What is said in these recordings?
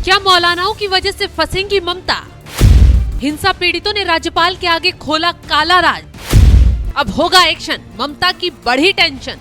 क्या मौलानाओं की वजह से फंसेंगी ममता? हिंसा पीड़ितों ने राज्यपाल के आगे खोला काला राज। अब होगा एक्शन, ममता की बढ़ी टेंशन।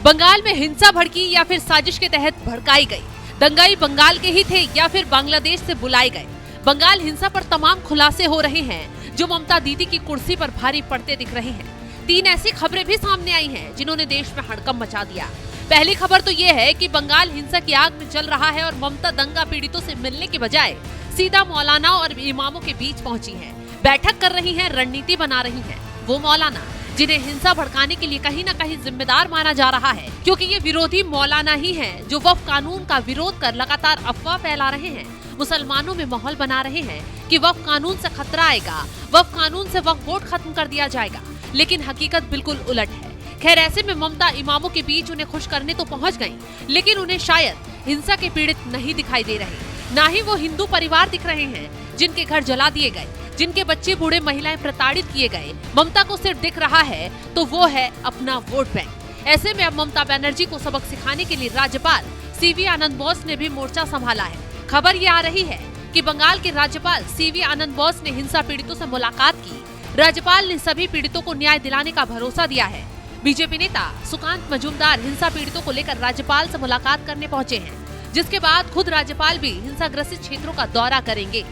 बंगाल में हिंसा भड़की या फिर साजिश के तहत भड़काई गई? दंगाई बंगाल के ही थे या फिर बांग्लादेश से बुलाए गए? बंगाल हिंसा पर तमाम खुलासे हो रहे हैं जो ममता दीदी की कुर्सी पर भारी पड़ते दिख रहे हैं। 3 ऐसी खबरें भी सामने आई हैं जिन्होंने देश में हड़कंप मचा दिया। पहली खबर तो ये है कि बंगाल हिंसा की आग में जल रहा है और ममता दंगा पीड़ितों से मिलने के बजाय सीधा मौलानाओं और इमामों के बीच पहुंची हैं, बैठक कर रही हैं, रणनीति बना रही हैं। वो मौलाना जिन्हें हिंसा भड़काने के लिए कहीं न कहीं जिम्मेदार माना जा रहा है, क्योंकि ये विरोधी मौलाना ही हैं जो वक्फ कानून का विरोध कर लगातार अफवाह फैला रहे हैं, मुसलमानों में माहौल बना रहे हैं कि वक्फ कानून से खतरा आएगा, वक्फ कानून से वक्फ बोर्ड खत्म कर दिया जाएगा। लेकिन हकीकत बिल्कुल उलट है। खैर, ऐसे में ममता इमामों के बीच उन्हें खुश करने तो पहुंच गईं, लेकिन उन्हें शायद हिंसा के पीड़ित नहीं दिखाई दे रहे। ना ही वो हिंदू परिवार दिख रहे हैं जिनके घर जला दिए गए, जिनके बच्चे बूढ़े महिलाएं प्रताड़ित किए गए। ममता को सिर्फ दिख रहा है तो वो है अपना वोट बैंक। ऐसे में अब ममता बनर्जी को सबक सिखाने के लिए राज्यपाल सीवी आनंद बोस ने भी मोर्चा संभाला है। खबर ये आ रही है कि बंगाल के राज्यपाल सीवी आनंद बोस ने हिंसा पीड़ितों से मुलाकात की। राज्यपाल ने सभी पीड़ितों को न्याय दिलाने का भरोसा दिया है। बीजेपी नेता सुकांत मजूमदार हिंसा पीड़ितों को लेकर राज्यपाल से मुलाकात करने पहुंचे हैं, जिसके बाद खुद राज्यपाल भी हिंसाग्रसित क्षेत्रों का दौरा करेंगे।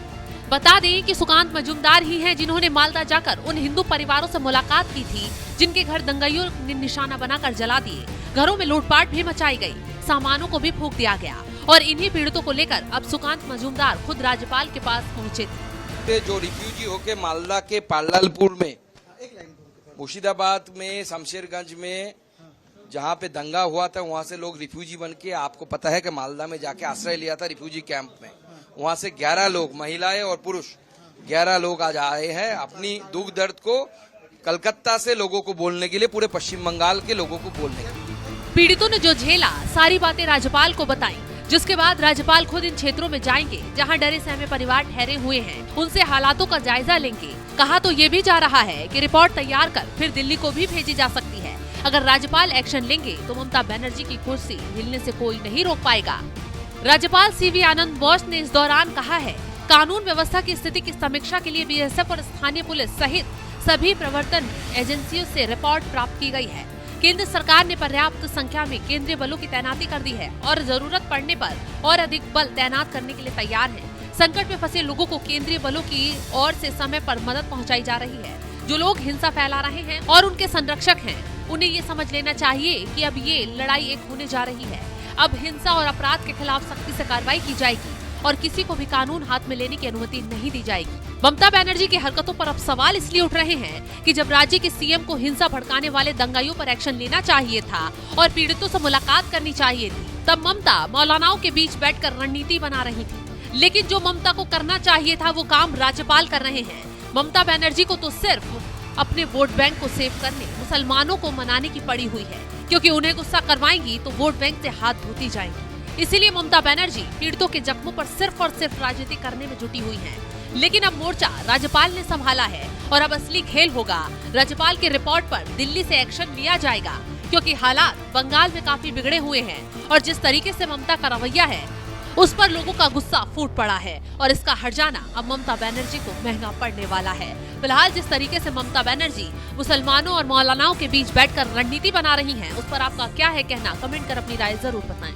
बता दें कि सुकांत मजूमदार ही हैं जिन्होंने मालदा जाकर उन हिंदू परिवारों से मुलाकात की थी जिनके घर दंगाइयों ने निशाना बनाकर जला दिए। घरों में लूटपाट भी मचाई गई, सामानों को भी फूंक दिया गया और इन्हीं पीड़ितों को लेकर अब सुकांत मजूमदार खुद राज्यपाल के पास पहुंचे थे। जो रिफ्यूजी होके मालदा के पालालपुर में, मुर्शिदाबाद में, शमशेरगंज में जहाँ पे दंगा हुआ था, वहाँ से लोग रिफ्यूजी बन के, आपको पता है कि मालदा में जाके आश्रय लिया था रिफ्यूजी कैंप में। वहाँ से 11 लोग, महिलाएं और पुरुष 11 लोग आज आए हैं अपनी दुख दर्द को कलकत्ता से लोगों को बोलने के लिए, पूरे पश्चिम बंगाल के लोगों को बोलने के लिए। पीड़ितों ने जो झेला सारी बातें राज्यपाल को बताई, जिसके बाद राज्यपाल खुद इन क्षेत्रों में जाएंगे जहां डरे सहमे परिवार ठहरे हुए हैं, उनसे हालातों का जायजा लेंगे। कहा तो ये भी जा रहा है कि रिपोर्ट तैयार कर फिर दिल्ली को भी भेजी जा सकती है। अगर राज्यपाल एक्शन लेंगे तो ममता बनर्जी की कुर्सी हिलने से कोई नहीं रोक पाएगा। राज्यपाल सीवी आनंद बोस ने इस दौरान कहा है, कानून व्यवस्था की स्थिति की समीक्षा के लिए बीएसएफ और स्थानीय पुलिस सहित सभी प्रवर्तन एजेंसियों से रिपोर्ट प्राप्त की गई है। केंद्र सरकार ने पर्याप्त संख्या में केंद्रीय बलों की तैनाती कर दी है और जरूरत पड़ने पर और अधिक बल तैनात करने के लिए तैयार है। संकट में फंसे लोगों को केंद्रीय बलों की ओर से समय पर मदद पहुंचाई जा रही है। जो लोग हिंसा फैला रहे हैं और उनके संरक्षक हैं, उन्हें ये समझ लेना चाहिए कि अब ये लड़ाई एक होने जा रही है। अब हिंसा और अपराध के खिलाफ सख्ती से कार्रवाई की जाएगी और किसी को भी कानून हाथ में लेने की अनुमति नहीं दी जाएगी। ममता बनर्जी की हरकतों पर अब सवाल इसलिए उठ रहे हैं कि जब राज्य के सीएम को हिंसा भड़काने वाले दंगाइयों पर एक्शन लेना चाहिए था और पीड़ितों से मुलाकात करनी चाहिए थी, तब ममता मौलानाओं के बीच बैठकर रणनीति बना रही थी। लेकिन जो ममता को करना चाहिए था वो काम राज्यपाल कर रहे हैं। ममता बनर्जी को तो सिर्फ अपने वोट बैंक को सेव करने, मुसलमानों को मनाने की पड़ी हुई है, क्योंकि उन्हें गुस्सा करवाएंगी तो वोट बैंक से हाथ धोती जाएंगी। इसीलिए ममता बनर्जी पीड़ितों के जख्मों पर सिर्फ और सिर्फ राजनीति करने में जुटी हुई हैं। लेकिन अब मोर्चा राज्यपाल ने संभाला है और अब असली खेल होगा। राज्यपाल की रिपोर्ट पर दिल्ली से एक्शन लिया जाएगा, क्योंकि हालात बंगाल में काफी बिगड़े हुए हैं और जिस तरीके से ममता का रवैया है उस पर लोगों का गुस्सा फूट पड़ा है और इसका हट जाना अब ममता बनर्जी को महंगा पड़ने वाला है। फिलहाल जिस तरीके से ममता बनर्जी मुसलमानों और मौलानाओं के बीच बैठकर रणनीति बना रही हैं, उस पर आपका क्या है कहना? कमेंट कर अपनी राय जरूर बताएं।